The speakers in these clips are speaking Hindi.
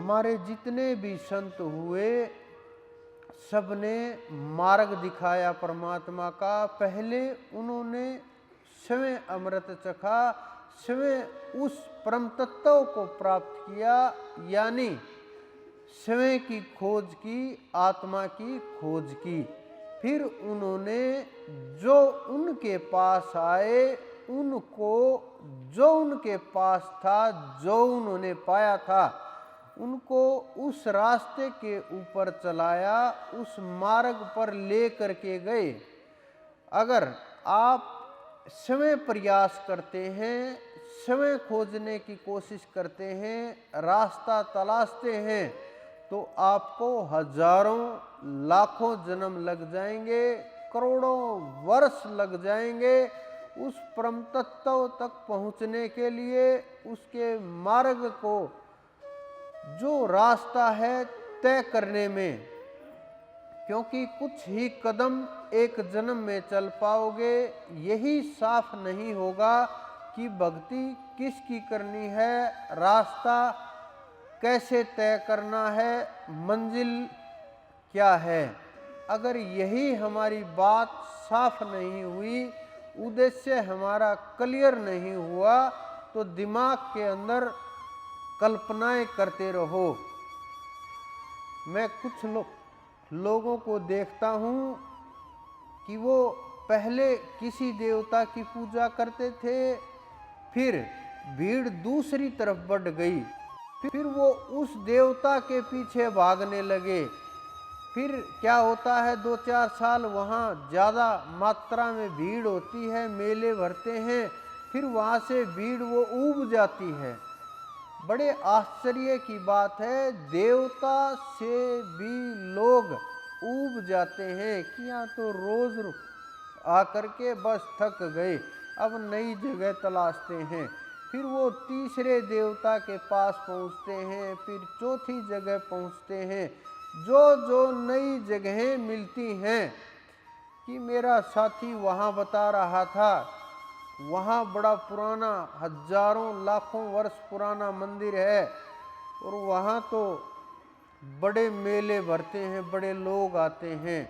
हमारे जितने भी संत हुए सबने मार्ग दिखाया परमात्मा का। पहले उन्होंने स्वयं अमृत चखा, स्वयं उस परम तत्व को प्राप्त किया, यानी स्वयं की खोज की, आत्मा की खोज की। फिर उन्होंने जो उनके पास आए उनको, जो उनके पास था, जो उन्होंने पाया था, उनको उस रास्ते के ऊपर चलाया, उस मार्ग पर ले करके गए। अगर आप स्वयं प्रयास करते हैं, स्वयं खोजने की कोशिश करते हैं, रास्ता तलाशते हैं, तो आपको हजारों लाखों जन्म लग जाएंगे, करोड़ों वर्ष लग जाएंगे उस परम तत्व तक पहुंचने के लिए। उसके मार्ग को, जो रास्ता है, तय करने में। क्योंकि कुछ ही कदम एक जन्म में चल पाओगे, यही साफ नहीं होगा कि भक्ति किसकी करनी है, रास्ता कैसे तय करना है, मंजिल क्या है। अगर यही हमारी बात साफ नहीं हुई, उद्देश्य हमारा क्लियर नहीं हुआ, तो दिमाग के अंदर कल्पनाएं करते रहो। मैं कुछ लोगों को देखता हूँ कि वो पहले किसी देवता की पूजा करते थे, फिर भीड़ दूसरी तरफ बढ़ गई, फिर वो उस देवता के पीछे भागने लगे। फिर क्या होता है, 2-4 साल वहाँ ज़्यादा मात्रा में भीड़ होती है, मेले भरते हैं, फिर वहाँ से भीड़ वो ऊब जाती है। बड़े आश्चर्य की बात है, देवता से भी लोग ऊब जाते हैं कि यहाँ तो रोज आकर के बस थक गए, अब नई जगह तलाशते हैं। फिर वो तीसरे देवता के पास पहुँचते हैं, फिर चौथी जगह पहुँचते हैं। जो जो नई जगहें मिलती हैं, कि मेरा साथी वहाँ बता रहा था, वहाँ बड़ा पुराना, हजारों लाखों वर्ष पुराना मंदिर है, और वहाँ तो बड़े मेले भरते हैं, बड़े लोग आते हैं।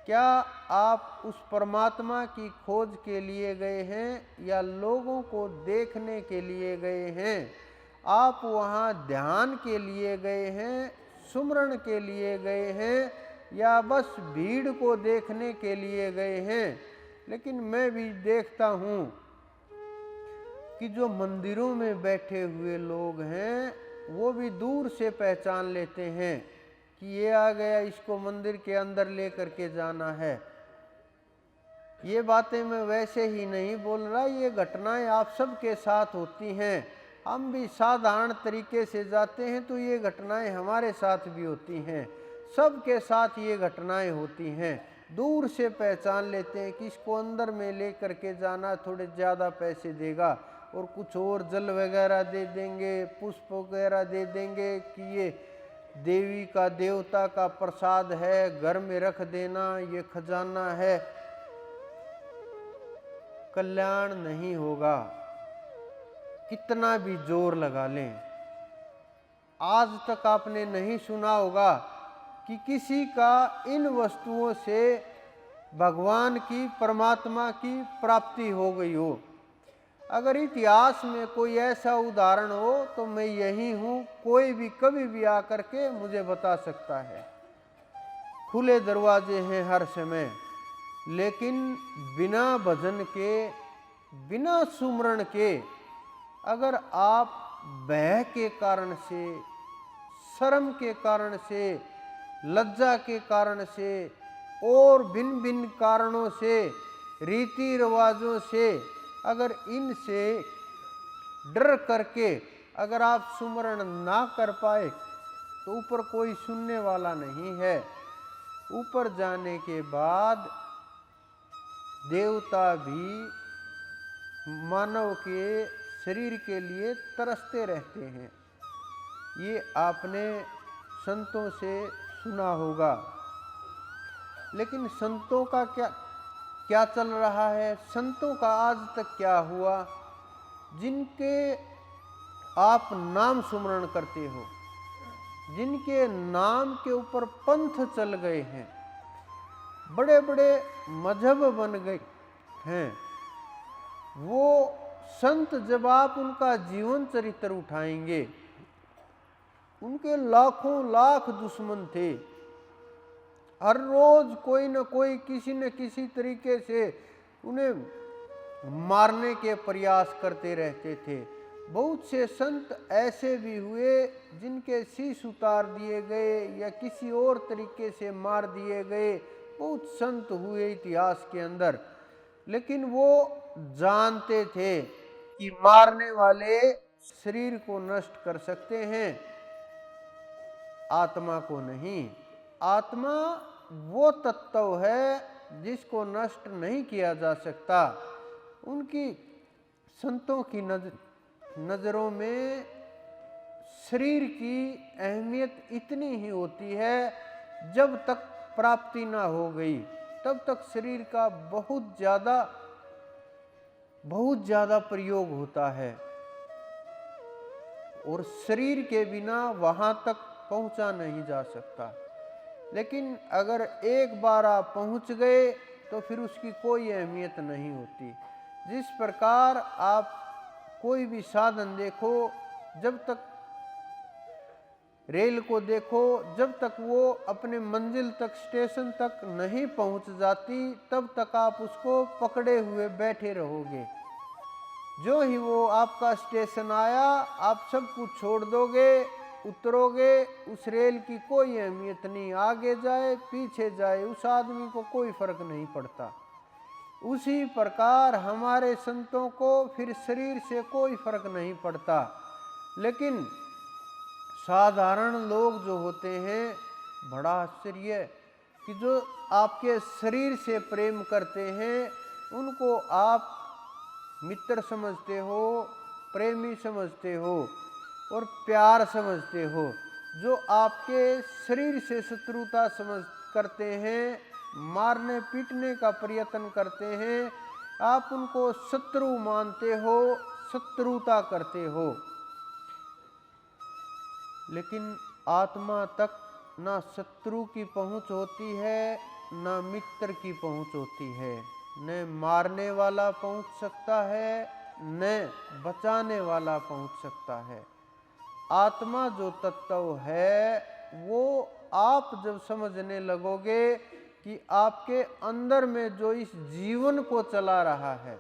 क्या आप उस परमात्मा की खोज के लिए गए हैं या लोगों को देखने के लिए गए हैं? आप वहाँ ध्यान के लिए गए हैं, सुमरण के लिए गए हैं, या बस भीड़ को देखने के लिए गए हैं? लेकिन मैं भी देखता हूँ कि जो मंदिरों में बैठे हुए लोग हैं, वो भी दूर से पहचान लेते हैं कि ये आ गया, इसको मंदिर के अंदर लेकर के जाना है। ये बातें मैं वैसे ही नहीं बोल रहा, ये घटनाएं आप सबके साथ होती हैं। हम भी साधारण तरीके से जाते हैं तो ये घटनाएं हमारे साथ भी होती हैं, सबके साथ ये घटनाएं होती हैं। दूर से पहचान लेते हैं कि इसको अंदर में लेकर के जाना, थोड़े ज़्यादा पैसे देगा और कुछ और जल वगैरह दे देंगे, पुष्प वगैरह दे देंगे कि ये देवी का, देवता का प्रसाद है, घर में रख देना, ये खजाना है। कल्याण नहीं होगा, कितना भी जोर लगा लें। आज तक आपने नहीं सुना होगा कि किसी का इन वस्तुओं से भगवान की, परमात्मा की प्राप्ति हो गई हो। अगर इतिहास में कोई ऐसा उदाहरण हो तो मैं यही हूँ, कोई भी कभी भी आकर के मुझे बता सकता है। खुले दरवाजे हैं हर समय, लेकिन बिना भजन के, बिना सुमरण के, अगर आप भय के कारण से, शर्म के कारण से, लज्जा के कारण से और भिन्न भिन्न कारणों से, रीति रिवाजों से, अगर इनसे डर करके अगर आप सुमरण ना कर पाए तो ऊपर कोई सुनने वाला नहीं है। ऊपर जाने के बाद देवता भी मानव के शरीर के लिए तरसते रहते हैं। ये आपने संतों से सुना होगा। लेकिन संतों का क्या चल रहा है? संतों का आज तक क्या हुआ? जिनके आप नाम सुमरण करते हो, जिनके नाम के ऊपर पंथ चल गए हैं, बड़े बड़े मजहब बन गए हैं, वो संत जब आप उनका जीवन चरित्र उठाएंगे, उनके लाखों लाख दुश्मन थे। हर रोज कोई न कोई किसी न किसी तरीके से उन्हें मारने के प्रयास करते रहते थे। बहुत से संत ऐसे भी हुए जिनके शीश उतार दिए गए या किसी और तरीके से मार दिए गए। बहुत संत हुए इतिहास के अंदर, लेकिन वो जानते थे कि मारने वाले शरीर को नष्ट कर सकते हैं, आत्मा को नहीं। आत्मा वो तत्व है जिसको नष्ट नहीं किया जा सकता। उनकी संतों की नजरों में शरीर की अहमियत इतनी ही होती है, जब तक प्राप्ति ना हो गई तब तक शरीर का बहुत ज्यादा प्रयोग होता है, और शरीर के बिना वहां तक पहुंचा नहीं जा सकता। लेकिन अगर एक बार आप पहुंच गए तो फिर उसकी कोई अहमियत नहीं होती। जिस प्रकार आप कोई भी साधन देखो, जब तक रेल को देखो, जब तक वो अपने मंजिल तक, स्टेशन तक नहीं पहुंच जाती, तब तक आप उसको पकड़े हुए बैठे रहोगे। जो ही वो आपका स्टेशन आया, आप सब कुछ छोड़ दोगे, उतरोगे। उस रेल की कोई अहमियत नहीं, आगे जाए पीछे जाए उस आदमी को कोई फर्क नहीं पड़ता। उसी प्रकार हमारे संतों को फिर शरीर से कोई फर्क नहीं पड़ता। लेकिन साधारण लोग जो होते हैं, बड़ा आश्चर्य है कि जो आपके शरीर से प्रेम करते हैं, उनको आप मित्र समझते हो, प्रेमी समझते हो और प्यार समझते हो। जो आपके शरीर से शत्रुता करते हैं, मारने पीटने का प्रयत्न करते हैं, आप उनको शत्रु मानते हो, शत्रुता करते हो। लेकिन आत्मा तक ना शत्रु की पहुंच होती है, ना मित्र की पहुंच होती है। न मारने वाला पहुंच सकता है, न बचाने वाला पहुंच सकता है। आत्मा जो तत्व है, वो आप जब समझने लगोगे कि आपके अंदर में जो इस जीवन को चला रहा है,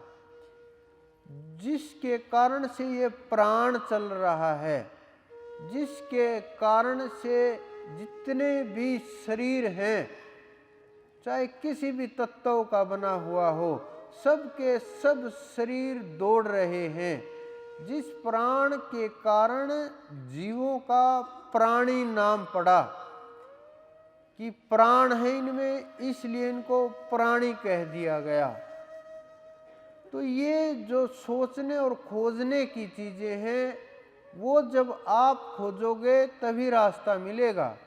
जिसके कारण से ये प्राण चल रहा है, जिसके कारण से जितने भी शरीर हैं, चाहे किसी भी तत्व का बना हुआ हो, सबके सब शरीर दौड़ रहे हैं। जिस प्राण के कारण जीवों का प्राणी नाम पड़ा कि प्राण है इनमें, इसलिए इनको प्राणी कह दिया गया। तो ये जो सोचने और खोजने की चीजें हैं, वो जब आप खोजोगे तभी रास्ता मिलेगा।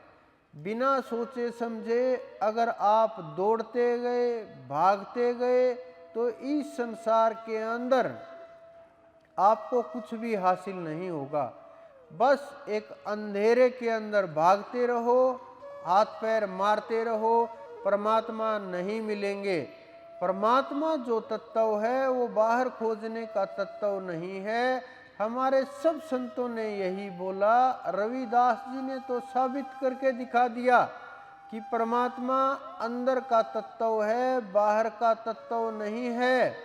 बिना सोचे समझे अगर आप दौड़ते गए, भागते गए, तो इस संसार के अंदर आपको कुछ भी हासिल नहीं होगा। बस एक अंधेरे के अंदर भागते रहो, हाथ पैर मारते रहो, परमात्मा नहीं मिलेंगे। परमात्मा जो तत्व है वो बाहर खोजने का तत्व नहीं है। हमारे सब संतों ने यही बोला। रविदास जी ने तो साबित करके दिखा दिया कि परमात्मा अंदर का तत्व है, बाहर का तत्व नहीं है।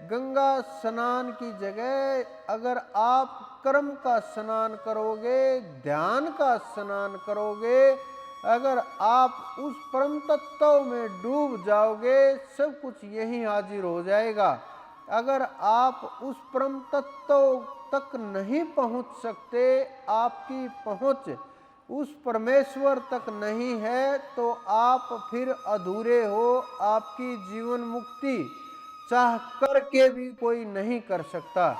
गंगा स्नान की जगह अगर आप कर्म का स्नान करोगे, ध्यान का स्नान करोगे, अगर आप उस परम तत्व में डूब जाओगे, सब कुछ यहीं हाजिर हो जाएगा। अगर आप उस परम तत्व तक नहीं पहुंच सकते, आपकी पहुंच उस परमेश्वर तक नहीं है, तो आप फिर अधूरे हो। आपकी जीवन मुक्ति चाह करके भी कोई नहीं कर सकता।